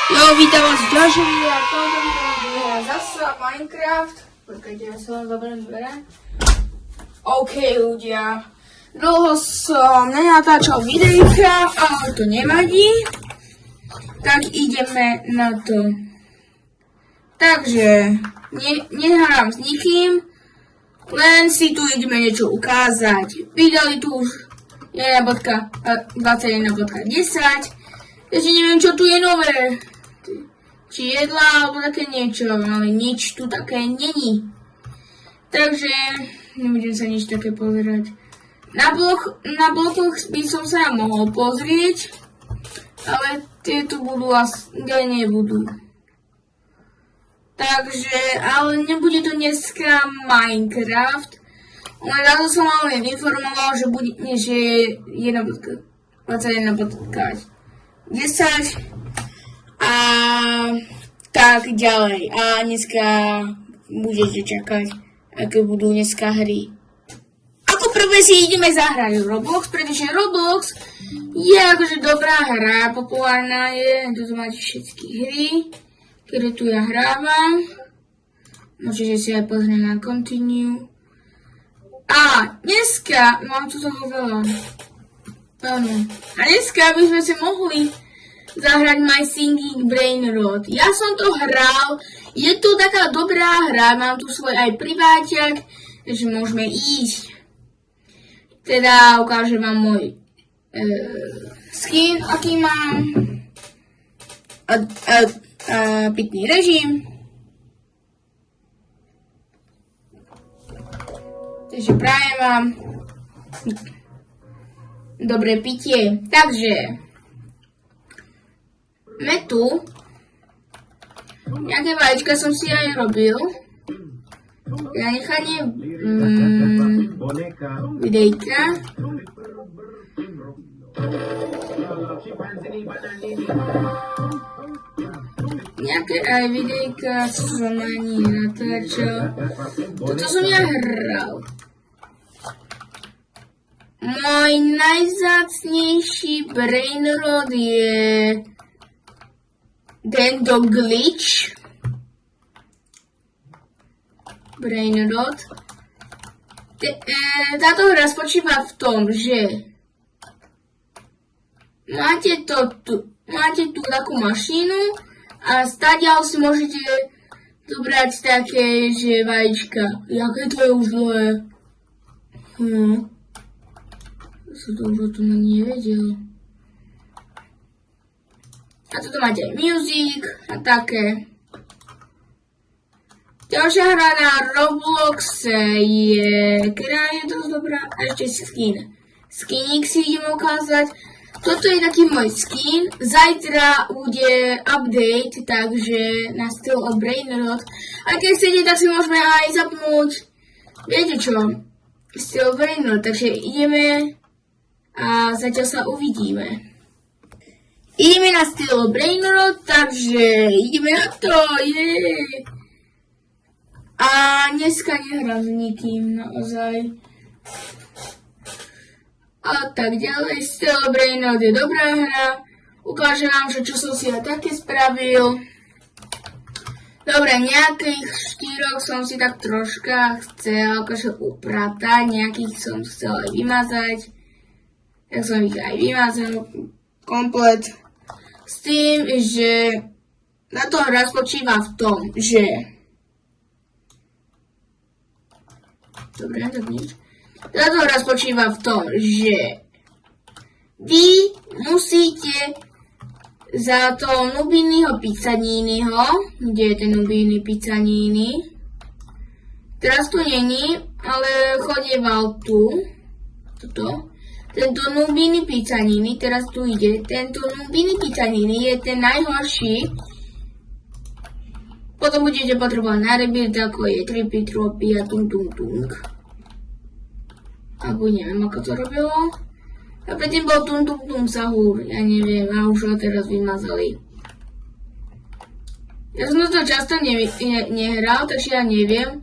Jo, vítam vás v ďalšom videu a v tomto videu budeme hrať zasa Minecraft. Počkajte, ja sa vám zaberiem dvere. OK ľudia, dlho som nenatáčal videjka, ale to nevadí. Tak ideme na to. Takže, nehrám s nikým, len si tu ideme niečo ukázať. Vydali tu už 1.21.10, takže neviem, čo tu je nové. Či jedla, alebo také niečo, ale nič tu také není. Takže nebudem sa nič také pozerať. Na blokoch by som sa mohol pozrieť, ale tie tu budú a nebudú. Takže, ale nebude to dneska Minecraft. Len na to som vám len informoval, že je 1.21.10 a tak ďalej. A dneska budete čakať, aké budú dneska hry. Ako prvé si ideme zahrať Roblox, pretože Roblox je akože dobrá hra, populárna je, tu máte všetky hry, ktoré tu ja hrávam. Môžete si aj pozrieť na Continue. A dneska, mám tu toho veľa. Áno. A dneska by sme si mohli zahrať My Singing Brain Rot. Ja som to hral, je to taká dobrá hra, mám tu svoj aj priváťak, takže môžeme ísť. Teda ukážem vám môj skin, aký mám, pitný režim. Takže prajem vám dobré pitie. Takže metu. Nejaké vajíčka som si aj robil. Ja nechanie videjka. Nejaké aj videjka som ani natáčal. Toto som ja hral. Môj najvzácnejší brainrot je tento glitch. Brainrot. Táto hra spočíva v tom, že máte tu takú mašinu a stadiaľ si môžete zobrať také, že vajíčka. Jaké to je už dlhé. Som to už o tom nevedel. A toto máte aj music a také. Ďalšia hra na Robloxe je, ktorá je dosť dobrá, a ešte skin. Skiník si ideme ukázať. Toto je taký môj skin. Zajtra bude update, takže na styl od Brainrot. A keď chcete, tak si môžeme aj zapnúť, viete čo, styl Brainrot. Takže ideme a zatiaľ sa uvidíme. Ideme na styl Brainrot, takže ideme na to, A dneska nehrám s nikým, naozaj. A tak ďalej, styl Brainrot je dobrá hra. Ukážem vám, že čo som si ja také spravil. Dobre, nejakých 4 som si tak troška chcel akože upratať, nejakých som chcel aj vymazať. Tak som ich aj vymazal komplet. S tým, že na to hra spočíva v tom, že dobre, tak nič. Táto hra spočíva v tom, že vy musíte za toho Nubiniho Pizzaniniho, kde je ten Nubini Pizzanini, teraz tu není, ale chodieval tu, toto. Tento Nubini Pizzanini, teraz tu ide, tento Nubini Pizzanini je ten najhorší. Potom budete potrebovať na rebuild, ako je Trippy Tropy a Tung Tung Tung. Alebo neviem, ako to robilo. A predtým bol Tung Tung Tung Sahur, ja neviem, a už ho teraz vymazali. Ja som to často nehral, takže ja neviem.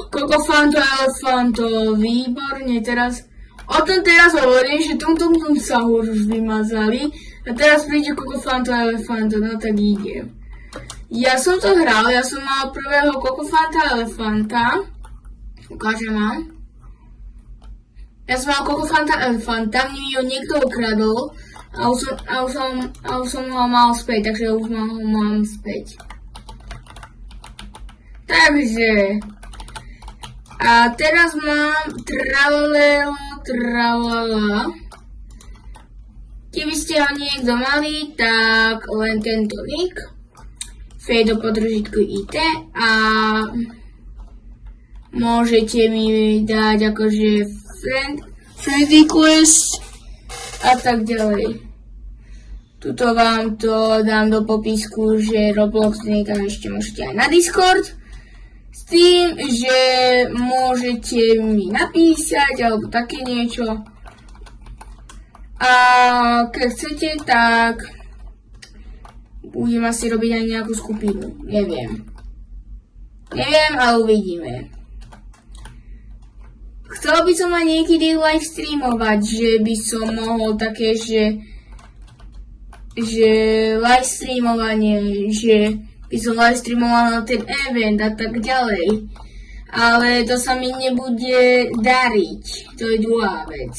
Koľko fantov, elefantov, výborne, teraz. O tom teraz hovorím, že Tung Tung Tung Sahur už vymazali. A teraz príde Kokofanta Elefanta, no tak idem. Ja som to hral, ja som mal prvého Kokofanta Elefanta. Ukážem vám. Ja som mal Kokofanta Elefanta, mne ho niekto ukradol a už som ho mal späť, takže už ho mám späť. Takže... A teraz mám tralala. Keby ste ho niekto mali, tak len tento nick. Fejdo podružitku IT a môžete mi dať akože friend request a tak ďalej. Tuto vám to dám do popisku, že Roblox link a ešte môžete aj na Discord. S tým, že môžete mi napísať alebo také niečo. A keď chcete, tak budem asi robiť aj nejakú skupinu. Neviem, ale uvidíme. Chcela by som aj niekedy live streamovať, že by som mohol také, že live streamovanie, že by som live streamoval na ten event a tak ďalej. Ale to sa mi nebude dariť. To je druhá vec.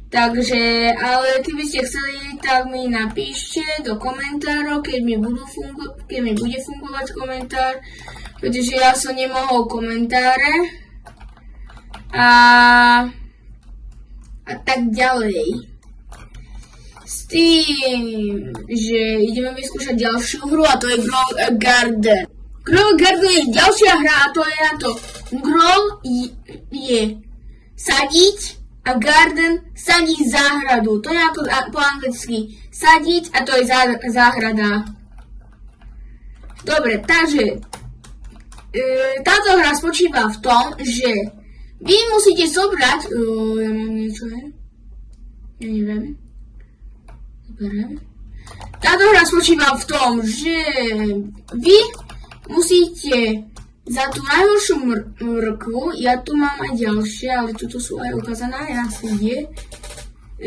Takže, ale keby ste chceli, tak mi napíšte do komentárov, keď mi bude fungovať komentár, pretože ja som nemohol komentáre a tak ďalej. S tým, že ideme vyskúšať ďalšiu hru a to je Grow a Garden. Grow a Garden je ďalšia hra a to je na to. Grow je sadiť a Garden sadiť záhradu. To je ako po anglicky sadiť a to je záhrada. Dobre, takže táto hra spočíva v tom, že vy musíte zobrať... ja mám niečo, ja neviem. Táto hra spočíva v tom, že vy musíte za tú najhoršiu mrkvu, ja tu mám aj ďalšie, ale tuto sú aj ukázané, asi je.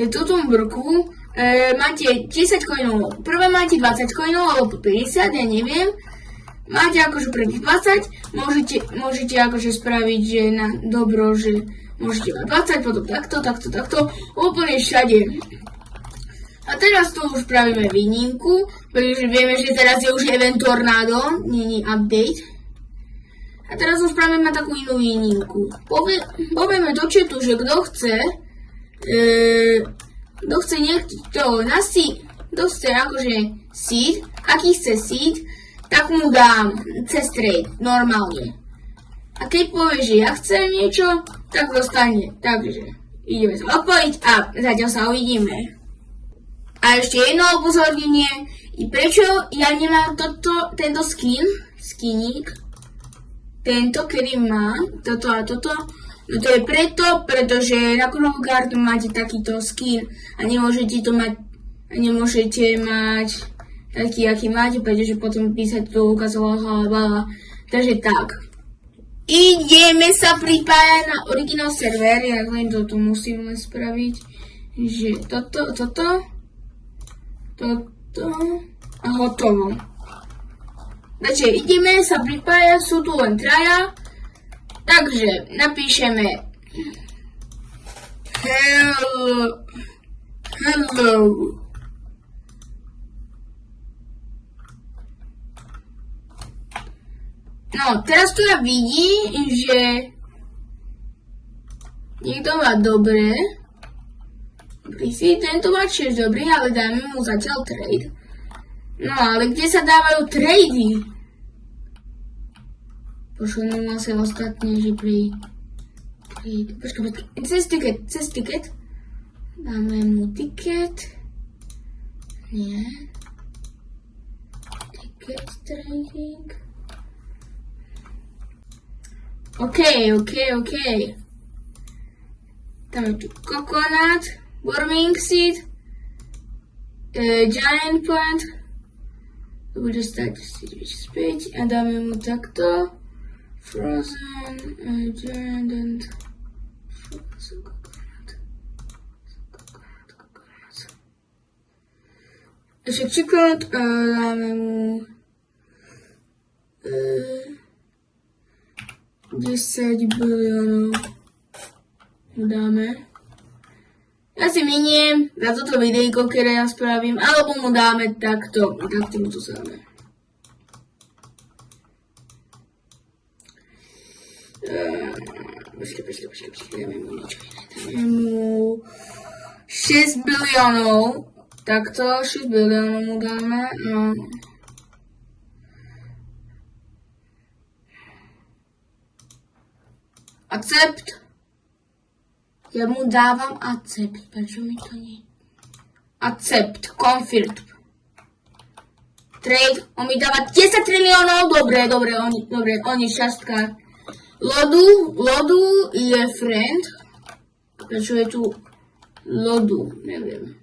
Túto mrkvu máte 10 coinov, prvé máte 20 coinov alebo 50, ja neviem. Máte akože prvých 20, môžete akože spraviť, že na dobro, že môžete mať 20, potom takto, úplne všade. A teraz tu už spravíme výnimku, pretože vieme, že teraz je už event Tornado, nie update. A teraz už spravíme takú inú výnimku. Povieme do chatu, že kto chce niekto na seed, kto chce akože seed, aký chce seed, tak mu dám cez trade, normálne. A keď povie, že ja chcem niečo, tak dostane. Takže ideme sa odpojiť a zatiaľ sa uvidíme. A ešte jedno upozornenie, prečo ja nemám tento skiník, tento, ktorý mám, toto a toto, no to je preto, pretože na Grow Garden máte takýto skin a nemôžete mať taký, aký máte, pretože potom by sa to ukázalo halabala. Takže tak. Ideme sa pripájať na originál server, ja len toto musím len spraviť, že toto a hotovo. Takže ideme sa pripájať, sú tu len traja. Takže napíšeme hello. No, teraz tu ja vidím, že niekto má dobre. Tento má tiež dobrý, ale dáme mu zatiaľ trade. No, ale kde sa dávajú trady? Pošlem mu asi ostatné, že pri... Počkaj, cez ticket. Dáme mu ticket. Nie. Ticket trading. OK. Dáme tu coconut. Warming seed, giant plant, to bude stať späť a dáme mu takto, frozen, giant and frozen coconut. Ešte příklad, dáme mu 10 biliónov. Dáme. Ja si miniem za toto videjko, ktoré ja spravím, alebo mu dáme takto. Takto mu to dáme. Počkej, dáme mu niečo iné. Dáme mu 6 biliónov. Takto, 6 biliónov mu dáme. Accept. Ja mu dávam accept. Prečo mi to nie? Accept. Confirm. Trade. On mi dáva 10 triliónov. Dobre, on je šťastkár. Lodu je friend. Prečo je tu Lodu? Neviem.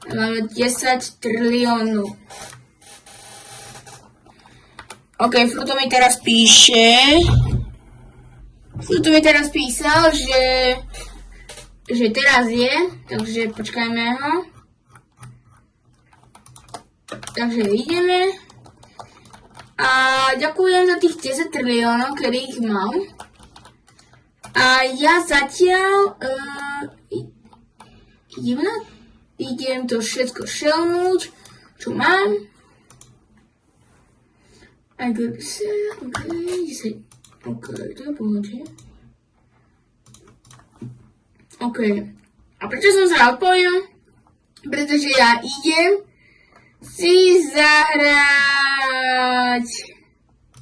Máme 10 triliónov. OK, Fruto mi teraz píše. Fruto mi teraz písal, že teraz je, takže počkajme ho. Takže ideme. A ďakujem za tých 10 triliónov, ktorých mám. A ja zatiaľ idem to všetko šelnúť, čo mám. OK, to je pohode. OK. A prečo som sa odpojil? Pretože ja idem si zahrať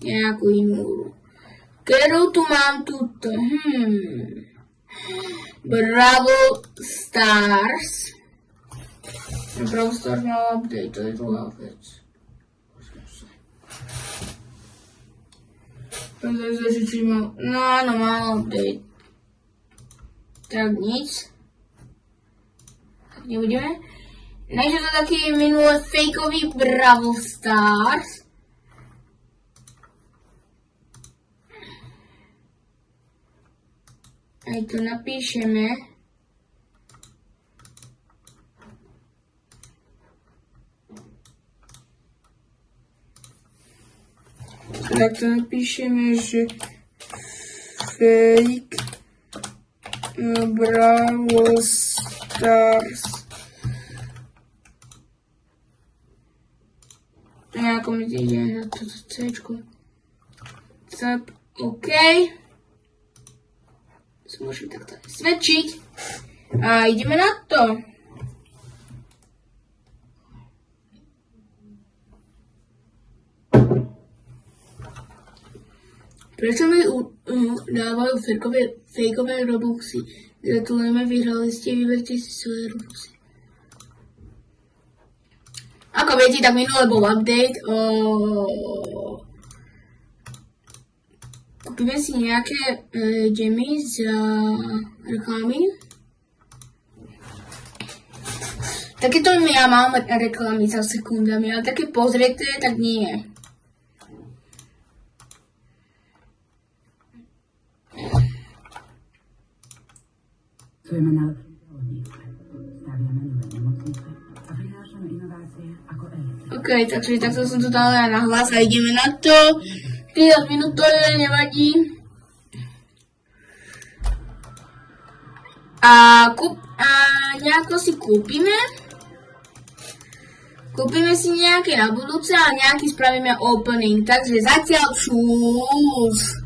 nejakú inú hru. Ktorú tu mám túto. Bravo Stars. Bravo Stars mal update, to je druhá vec. Takže či mal... No áno, mal update. Tak nic. Tak nebudeme. Než to taký minulé fejkový Bravo Stars. Aj to napíšeme. Tak to napíšeme, že fake Bravo Stars. Nejako mi ide na toto C-čko. Cap, OK. Si môžem takto svedčiť. A ideme na to. Prečo mi dávajú fejkové robuxy? Gratulujeme, vyhrali ste, vyberte si svoje robuxy. Ako viete, tak minulé bol update. Kúpime si nejaké gemy za reklamy. Takéto ja mám reklamy za sekundami, ale také pozrieté, tak nie. Stojíme na lepšom zdravotníctve. Staviame nové nemocnice a prinášame inovácie ako elektrika. OK, takže takto som to dala na hlas a ideme na to. 30 minút to je, nevadí. A nejako si kúpime. Kúpime si nejaké na budúce a nejaký spravíme opening. Takže zatiaľ čus.